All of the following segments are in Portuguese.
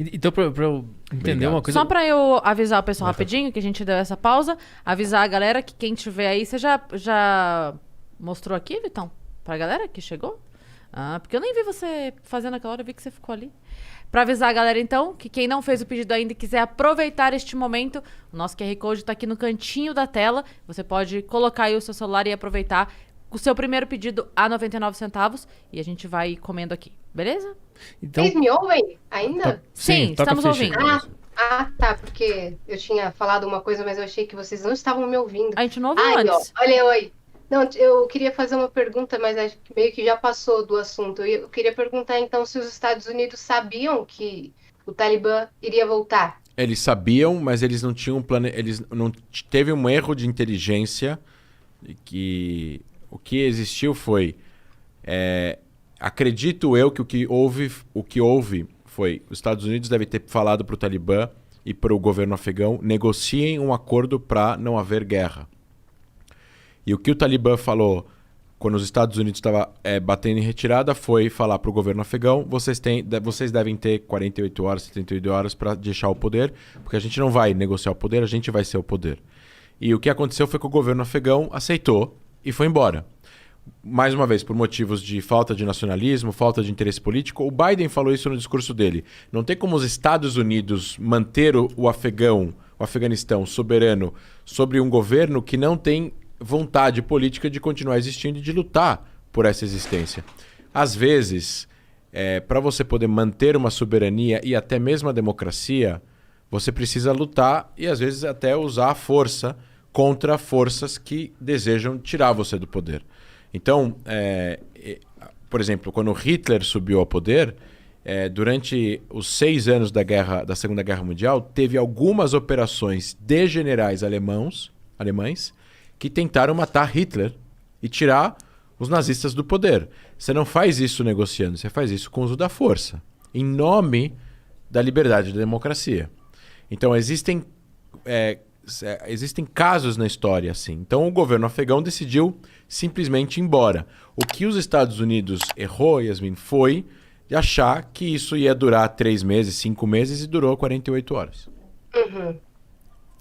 Então, pra eu entender uma coisa... Só pra eu avisar o pessoal rapidinho, que a gente deu essa pausa, avisar a galera que quem tiver aí, você já mostrou aqui, Vitão? Pra galera que chegou? Ah, porque eu nem vi você fazendo aquela hora, eu vi que você ficou ali. Pra avisar a galera, então, que quem não fez o pedido ainda e quiser aproveitar este momento, o nosso QR Code tá aqui no cantinho da tela. Você pode colocar aí o seu celular e aproveitar o seu primeiro pedido a 99 centavos e a gente vai comendo aqui, beleza? Então... Vocês me ouvem ainda? Sim, estamos ouvindo. Tá, porque eu tinha falado uma coisa, mas eu achei que vocês não estavam me ouvindo. A gente não ouviu antes. Ó, olha, oi. Não, eu queria fazer uma pergunta, mas acho que meio que já passou do assunto. Eu queria perguntar, então, se os Estados Unidos sabiam que o Talibã iria voltar. Eles sabiam, mas eles não tinham eles não teve um erro de inteligência que o que existiu foi acredito eu que o que houve foi os Estados Unidos devem ter falado para o Talibã e para o governo afegão negociem um acordo para não haver guerra. E o que o Talibã falou quando os Estados Unidos estavam batendo em retirada foi falar para o governo afegão, vocês devem ter 48 horas, 78 horas para deixar o poder, porque a gente não vai negociar o poder, a gente vai ser o poder. E o que aconteceu foi que o governo afegão aceitou e foi embora. Mais uma vez, por motivos de falta de nacionalismo, falta de interesse político, o Biden falou isso no discurso dele. Não tem como os Estados Unidos manter o Afeganistão soberano sobre um governo que não tem vontade política de continuar existindo e de lutar por essa existência. Às vezes, para você poder manter uma soberania e até mesmo a democracia, você precisa lutar e às vezes até usar a força contra forças que desejam tirar você do poder. Então, por exemplo, quando Hitler subiu ao poder, durante os 6 anos da Segunda Guerra Mundial, teve algumas operações de generais alemães que tentaram matar Hitler e tirar os nazistas do poder. Você não faz isso negociando, você faz isso com o uso da força, em nome da liberdade e da democracia. Então, existem casos na história assim. Então, o governo afegão decidiu simplesmente ir embora. O que os Estados Unidos errou, Yasmin, foi de achar que isso ia durar 3 meses, 5 meses e durou 48 horas. Uhum.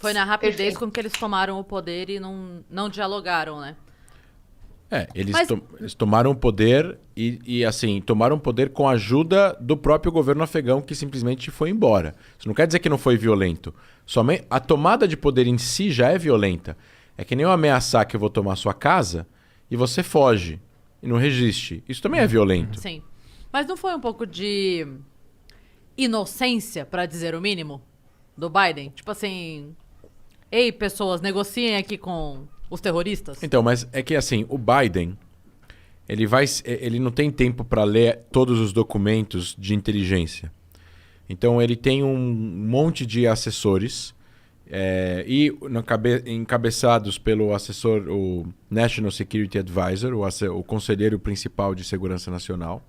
Foi na rapidez com que eles tomaram o poder e não dialogaram, né? Eles tomaram o poder e assim, tomaram o poder com a ajuda do próprio governo afegão que simplesmente foi embora. Isso não quer dizer que não foi violento. Somente a tomada de poder em si já é violenta. É que nem eu ameaçar que eu vou tomar sua casa e você foge e não resiste. Isso também é violento. Sim. Mas não foi um pouco de inocência, para dizer o mínimo, do Biden? Tipo assim, ei, pessoas, negociem aqui com os terroristas? Então, mas é que assim, o Biden, ele não tem tempo para ler todos os documentos de inteligência. Então, ele tem um monte de assessores encabeçados pelo assessor, o National Security Advisor, o conselheiro principal de segurança nacional,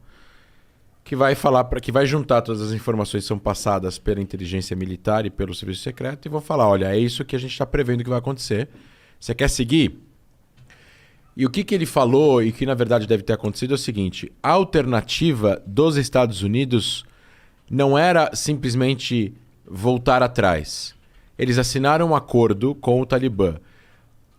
que vai juntar todas as informações que são passadas pela inteligência militar e pelo serviço secreto e vão falar, olha, é isso que a gente está prevendo que vai acontecer. Você quer seguir? E o que ele falou e que na verdade deve ter acontecido é o seguinte, a alternativa dos Estados Unidos não era simplesmente voltar atrás. Eles assinaram um acordo com o Talibã.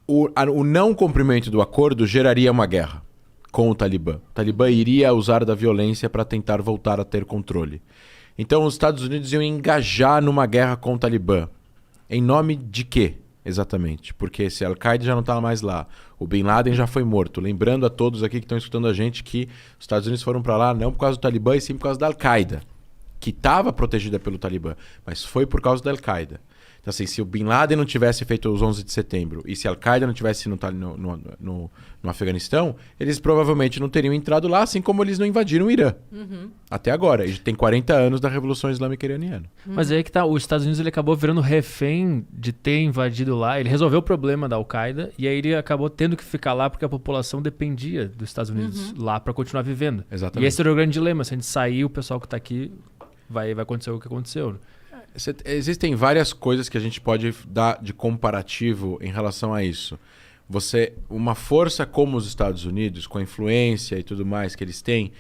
O não cumprimento do acordo geraria uma guerra com o Talibã. O Talibã iria usar da violência para tentar voltar a ter controle. Então os Estados Unidos iam engajar numa guerra com o Talibã. Em nome de quê, exatamente? Porque se a Al-Qaeda já não está mais lá, o Bin Laden já foi morto. Lembrando a todos aqui que estão escutando a gente que os Estados Unidos foram para lá não por causa do Talibã, e sim por causa da Al-Qaeda, que estava protegida pelo Talibã, mas foi por causa da Al-Qaeda. Então, assim, se o Bin Laden não tivesse feito os 11 de setembro e se a Al-Qaeda não tivesse no Afeganistão, eles provavelmente não teriam entrado lá, assim como eles não invadiram o Irã. Uhum. Até agora. E tem 40 anos da Revolução Islâmica Iraniana. Mas aí que tá, os Estados Unidos ele acabou virando refém de ter invadido lá. Ele resolveu o problema da Al-Qaeda e aí ele acabou tendo que ficar lá porque a população dependia dos Estados Unidos lá para continuar vivendo. Exatamente. E esse era o grande dilema. Se a gente sair, o pessoal que tá aqui vai acontecer o que aconteceu. Existem várias coisas que a gente pode dar de comparativo em relação a isso. Uma força como os Estados Unidos, com a influência e tudo mais que eles têm,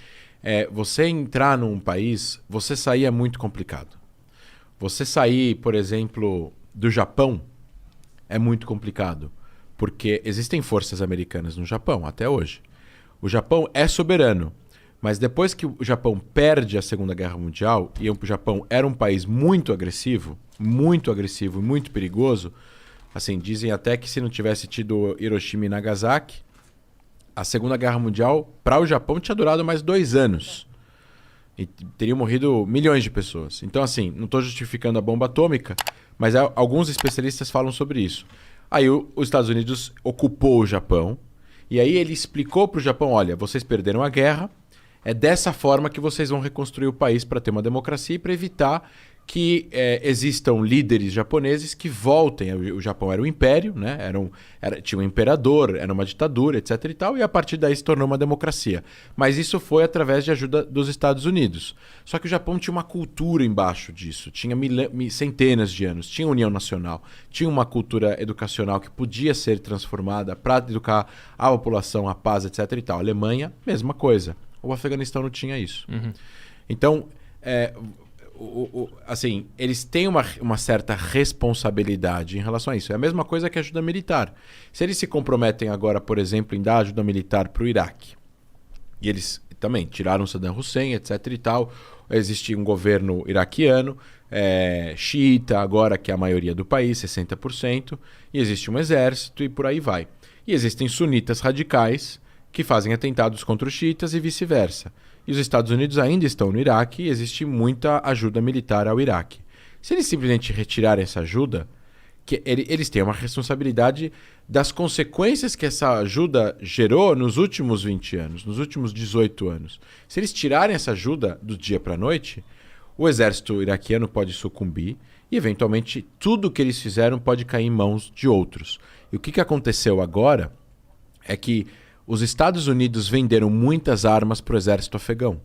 você entrar num país, você sair é muito complicado. Você sair, por exemplo, do Japão é muito complicado, porque existem forças americanas no Japão até hoje. O Japão é soberano, mas depois que o Japão perde a Segunda Guerra Mundial, e o Japão era um país muito agressivo e muito perigoso, assim, dizem até que se não tivesse tido Hiroshima e Nagasaki, a Segunda Guerra Mundial, para o Japão, tinha durado mais 2 anos. E teriam morrido milhões de pessoas. Então, assim, não estou justificando a bomba atômica, mas alguns especialistas falam sobre isso. Aí os Estados Unidos ocupou o Japão, e aí ele explicou para o Japão, olha, vocês perderam a guerra, é dessa forma que vocês vão reconstruir o país para ter uma democracia e para evitar que existam líderes japoneses que voltem. O Japão era um império, né? Tinha um imperador, era uma ditadura, etc. e tal, e a partir daí se tornou uma democracia. Mas isso foi através de ajuda dos Estados Unidos. Só que o Japão tinha uma cultura embaixo disso, tinha centenas de anos, tinha União Nacional, tinha uma cultura educacional que podia ser transformada para educar a população, a paz, etc. e tal. A Alemanha, mesma coisa. O Afeganistão não tinha isso. Uhum. Então, assim, eles têm uma certa responsabilidade em relação a isso. É a mesma coisa que a ajuda militar. Se eles se comprometem agora, por exemplo, em dar ajuda militar para o Iraque, e eles também tiraram Saddam Hussein, etc. e tal, existe um governo iraquiano, xiita agora, que é a maioria do país, 60%, e existe um exército e por aí vai. E existem sunitas radicais que fazem atentados contra os xiitas e vice-versa. E os Estados Unidos ainda estão no Iraque e existe muita ajuda militar ao Iraque. Se eles simplesmente retirarem essa ajuda, eles têm uma responsabilidade das consequências que essa ajuda gerou nos últimos 20 anos, nos últimos 18 anos. Se eles tirarem essa ajuda do dia para a noite, o exército iraquiano pode sucumbir e, eventualmente, tudo que eles fizeram pode cair em mãos de outros. E o que aconteceu agora é que os Estados Unidos venderam muitas armas para o exército afegão.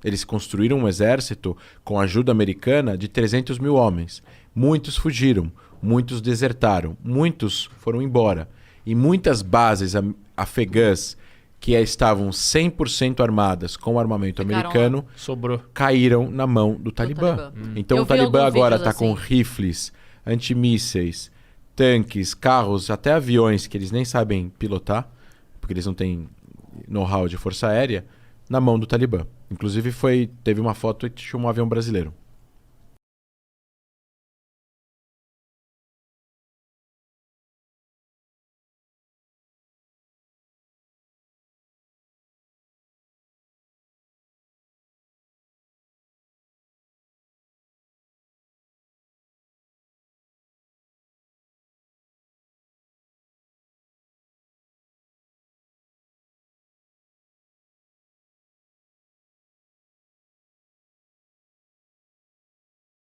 Eles construíram um exército com ajuda americana de 300 mil homens. Muitos fugiram, muitos desertaram, muitos foram embora. E muitas bases afegãs que estavam 100% armadas com armamento americano caíram na mão do Talibã. Então o Talibã agora está com rifles, antimísseis, tanques, carros, até aviões que eles nem sabem pilotar, porque eles não têm know-how de força aérea, na mão do Talibã. Inclusive teve uma foto que tinha um avião brasileiro.